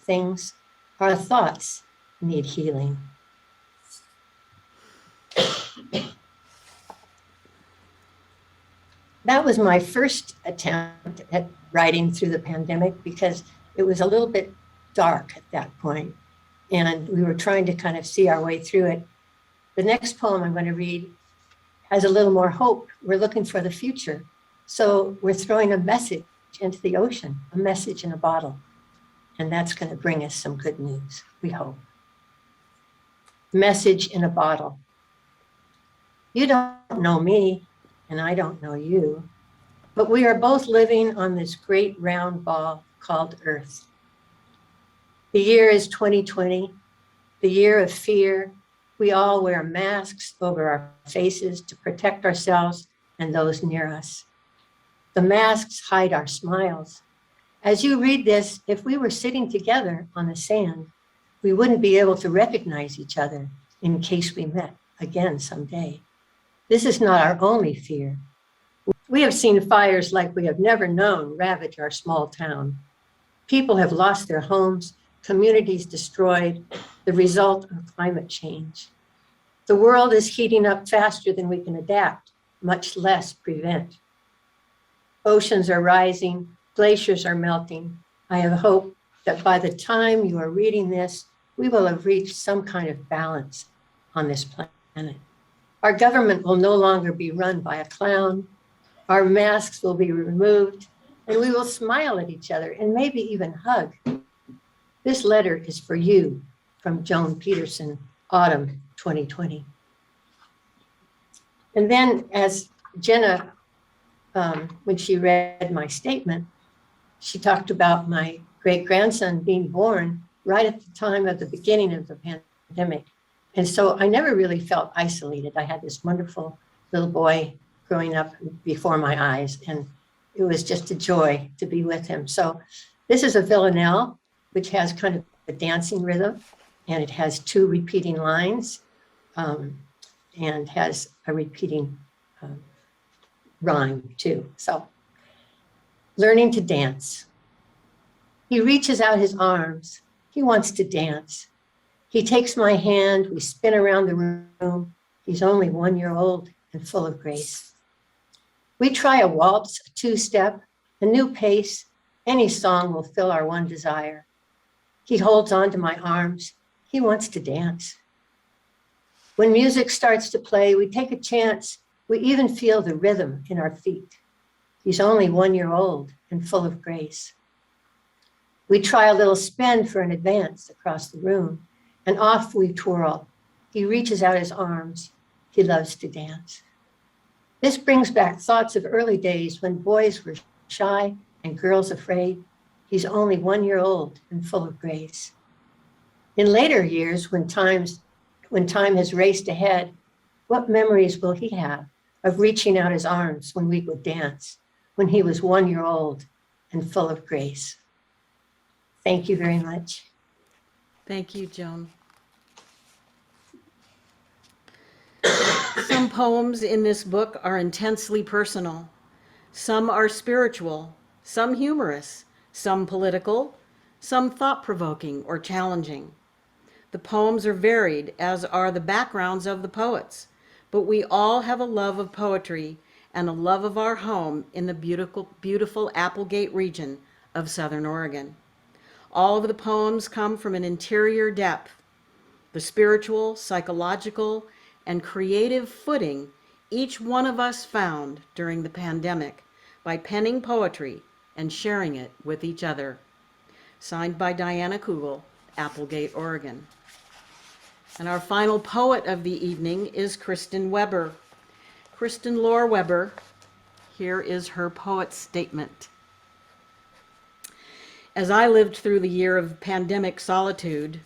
things. Our thoughts need healing. That was my first attempt at writing through the pandemic because it was a little bit dark at that point, and we were trying to kind of see our way through it. The next poem I'm going to read has a little more hope. We're looking for the future. So we're throwing a message into the ocean, a message in a bottle. And that's going to bring us some good news, we hope. Message in a bottle. You don't know me, and I don't know you, but we are both living on this great round ball called Earth. The year is 2020, the year of fear. We all wear masks over our faces to protect ourselves and those near us. The masks hide our smiles. As you read this, if we were sitting together on the sand, we wouldn't be able to recognize each other in case we met again someday. This is not our only fear. We have seen fires like we have never known ravage our small town. People have lost their homes, communities destroyed, the result of climate change. The world is heating up faster than we can adapt, much less prevent. Oceans are rising, glaciers are melting. I have hope that by the time you are reading this, we will have reached some kind of balance on this planet. Our government will no longer be run by a clown. Our masks will be removed, and we will smile at each other and maybe even hug. This letter is for you from Joan Peterson, autumn 2020. And then as Jenna, when she read my statement, she talked about my great-grandson being born right at the time of the beginning of the pandemic. And so I never really felt isolated. I had this wonderful little boy growing up before my eyes, and it was just a joy to be with him. So this is a villanelle, which has kind of a dancing rhythm, and it has 2 repeating lines, and has a repeating rhyme too. So learning to dance. He reaches out his arms. He wants to dance. He takes my hand. We spin around the room. He's only 1 year old and full of grace. We try a waltz, a 2-step, a new pace. Any song will fill our one desire. He holds on to my arms. He wants to dance. When music starts to play, we take a chance. We even feel the rhythm in our feet. He's only 1 year old and full of grace. We try a little spin for an advance across the room, and off we twirl. He reaches out his arms. He loves to dance. This brings back thoughts of early days when boys were shy and girls afraid. He's only 1 year old and full of grace. In later years, when time has raced ahead, what memories will he have of reaching out his arms when we would dance, when he was 1 year old and full of grace? Thank you very much. Thank you, Joan. Some poems in this book are intensely personal. Some are spiritual, some humorous, some political, some thought-provoking or challenging. The poems are varied, as are the backgrounds of the poets, but we all have a love of poetry and a love of our home in the beautiful Applegate region of Southern Oregon. All of the poems come from an interior depth, the spiritual, psychological, and creative footing each one of us found during the pandemic by penning poetry and sharing it with each other. Signed by Diana Kugel, Applegate, Oregon. And our final poet of the evening is Kristen Weber. Kristen Lore Weber, here is her poet's statement. As I lived through the year of pandemic solitude,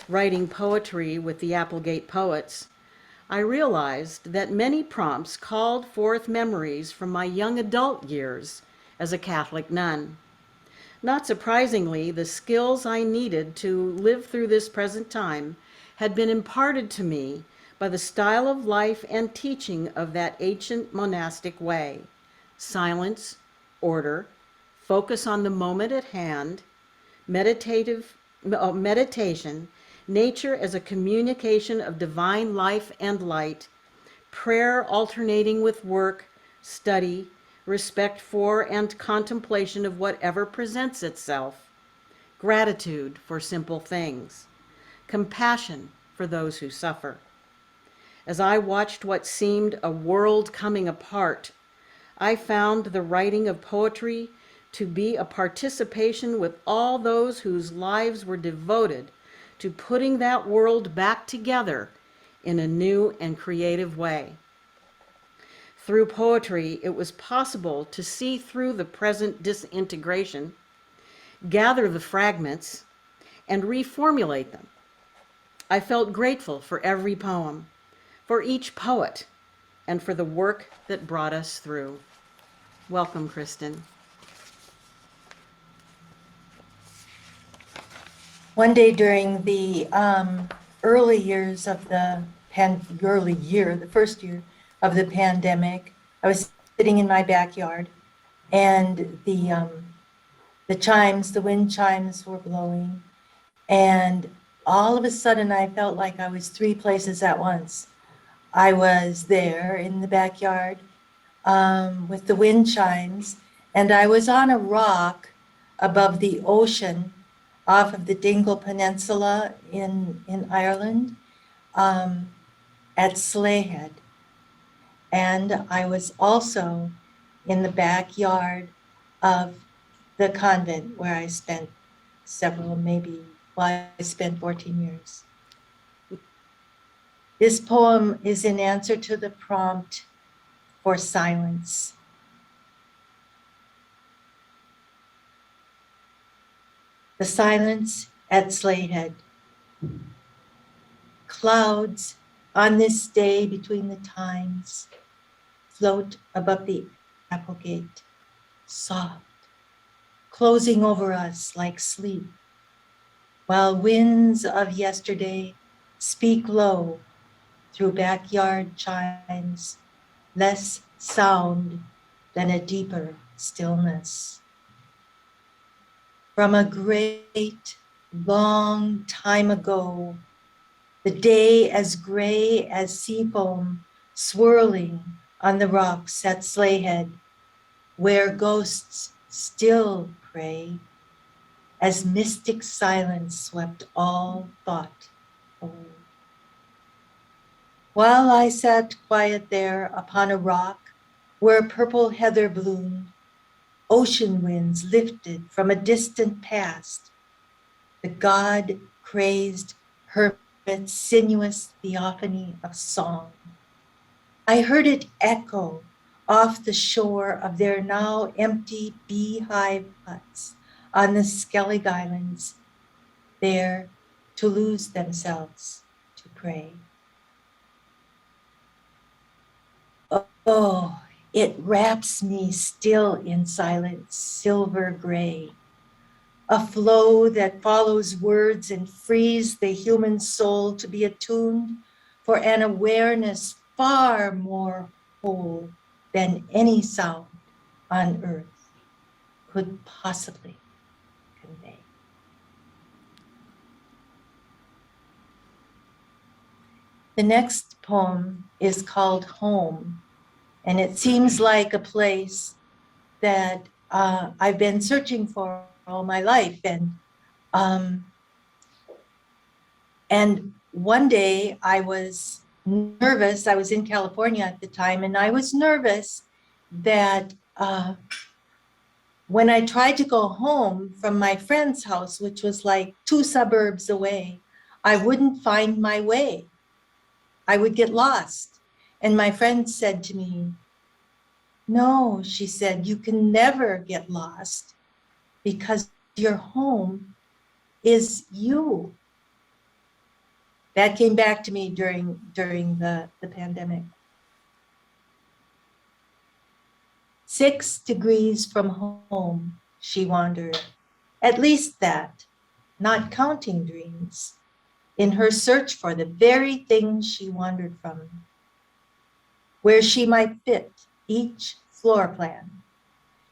writing poetry with the Applegate poets, I realized that many prompts called forth memories from my young adult years as a Catholic nun. Not surprisingly, the skills I needed to live through this present time had been imparted to me by the style of life and teaching of that ancient monastic way: silence, order, focus on the moment at hand, meditation, nature as a communication of divine life and light, prayer alternating with work, study, respect for and contemplation of whatever presents itself, gratitude for simple things, compassion for those who suffer. As I watched what seemed a world coming apart, I found the writing of poetry to be a participation with all those whose lives were devoted to putting that world back together in a new and creative way. Through poetry, it was possible to see through the present disintegration, gather the fragments, and reformulate them. I felt grateful for every poem, for each poet, and for the work that brought us through. Welcome, Kristen. One day during the early years of the first year, of the pandemic. I was sitting in my backyard, and the chimes, the wind chimes were blowing, and all of a sudden I felt like I was three places at once. I was there in the backyard with the wind chimes, and I was on a rock above the ocean off of the Dingle Peninsula in Ireland at Slayhead. And I was also in the backyard of the convent where I spent I spent 14 years. This poem is in answer to the prompt for silence. The silence at Slayhead. Clouds on this day between the times float above the Applegate, soft, closing over us like sleep, while winds of yesterday speak low through backyard chimes, less sound than a deeper stillness. From a great, long time ago, the day as gray as sea foam swirling on the rocks at Slayhead, where ghosts still pray, as mystic silence swept all thought away. While I sat quiet there upon a rock where purple heather bloomed, ocean winds lifted from a distant past, the God-crazed hermit's sinuous theophany of song. I heard it echo off the shore of their now empty beehive huts on the Skellig Islands, there to lose themselves to pray. Oh, it wraps me still in silence, silver gray, a flow that follows words and frees the human soul to be attuned for an awareness far more whole than any sound on earth could possibly convey. The next poem is called Home, and it seems like a place that I've been searching for all my life. And one day I was nervous. I was in California at the time, and I was nervous that when I tried to go home from my friend's house, which was like 2 suburbs away, I wouldn't find my way. I would get lost. And my friend said to me, "No," she said, "you can never get lost because your home is you." That came back to me during the pandemic. 6 degrees from home, she wandered, at least that, not counting dreams, in her search for the very thing she wandered from, where she might fit each floor plan,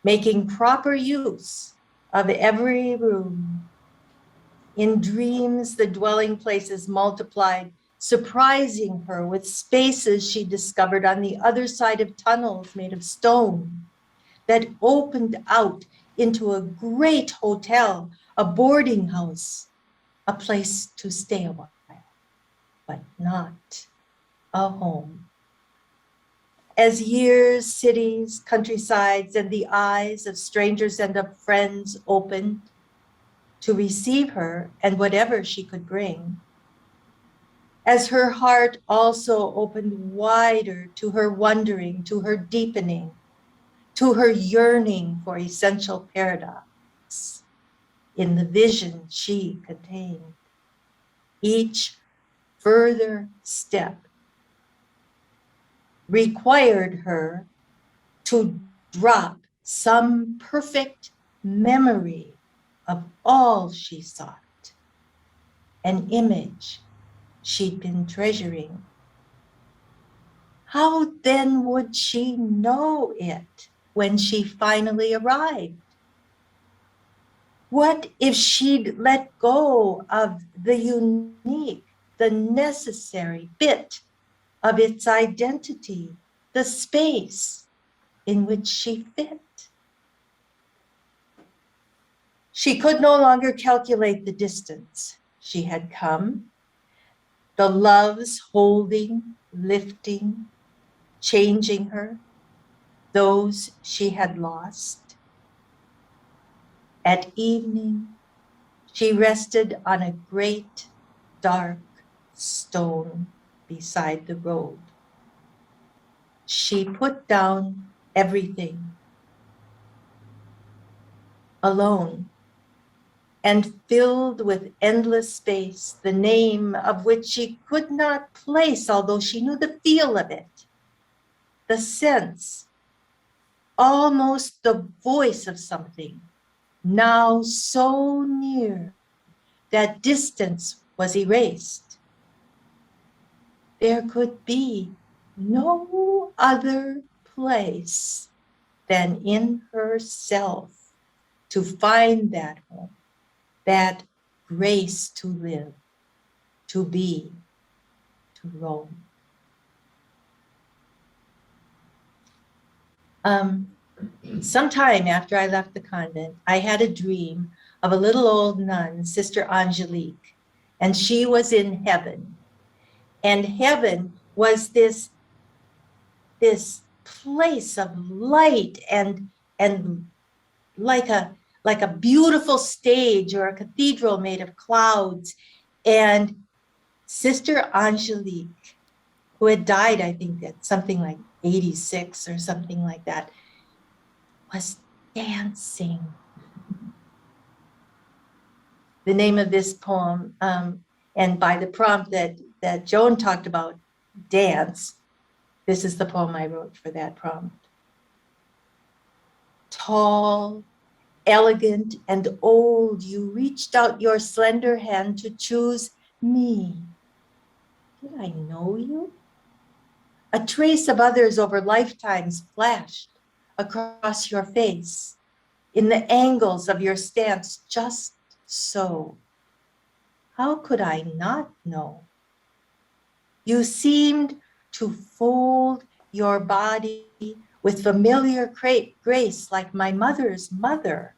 making proper use of every room. In dreams, the dwelling places multiplied, surprising her with spaces she discovered on the other side of tunnels made of stone that opened out into a great hotel, a boarding house, a place to stay a while, but not a home. As years, cities, countrysides, and the eyes of strangers and of friends opened to receive her and whatever she could bring, as her heart also opened wider to her wondering, to her deepening, to her yearning for essential paradox in the vision she contained, each further step required her to drop some perfect memory of all she sought, an image she'd been treasuring. How then would she know it when she finally arrived? What if she'd let go of the unique, the necessary bit of its identity, the space in which she fit? She could no longer calculate the distance she had come, the loves holding, lifting, changing her, those she had lost. At evening, she rested on a great dark stone beside the road. She put down everything alone and filled with endless space, the name of which she could not place, although she knew the feel of it, the sense, almost the voice of something, now so near that distance was erased. There could be no other place than in herself to find that home, that grace to live, to be, to roam. Sometime after I left the convent, I had a dream of a little old nun, Sister Angelique, and she was in heaven. And heaven was this place of light and like a beautiful stage or a cathedral made of clouds. And Sister Angelique, who had died, I think at something like 86 or something like that, was dancing. The name of this poem, and by the prompt that Joan talked about, dance, this is the poem I wrote for that prompt. Tall, elegant, and old, you reached out your slender hand to choose me. Did I know you? A trace of others over lifetimes flashed across your face, in the angles of your stance, just so. How could I not know? You seemed to fold your body with familiar grace, like my mother's mother,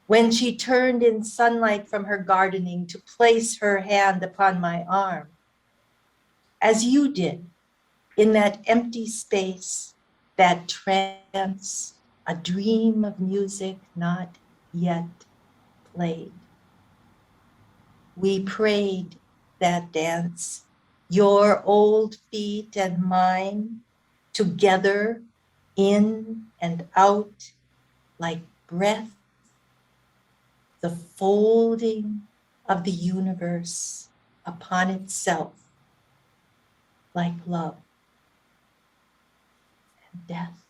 when she turned in sunlight from her gardening to place her hand upon my arm, as you did in that empty space, that trance, a dream of music not yet played. We prayed that dance, your old feet and mine, together, in and out, like breath, the folding of the universe upon itself, like love and death.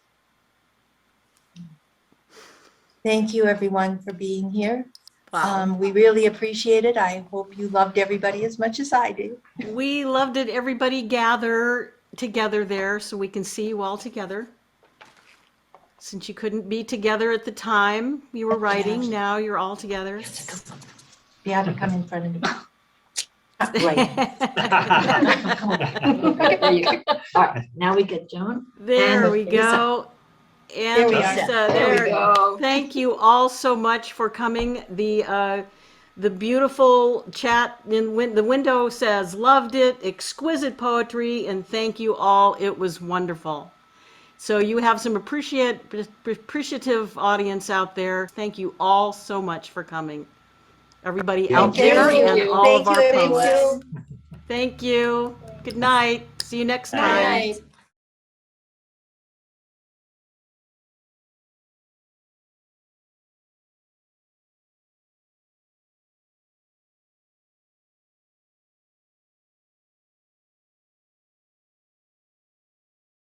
Thank you, everyone, for being here. Wow. We really appreciate it. I hope you loved everybody as much as I do. We loved it. Everybody gather together there so we can see you all together. Since you couldn't be together at the time you were writing, now you're all together. Beata, come in front of me. Right. There you go. All right, now we get Joan. There And we Lisa. go. And There we are. Lisa, There we there. go. Thank you all so much for coming. The beautiful chat in the window says, loved it, exquisite poetry, and thank you all. It was wonderful. So you have some appreciative audience out there. Thank you all so much for coming. Everybody out Thank there you. and all of Thank our you, poets. everyone. Thank you. Good night. See you next Good time. night.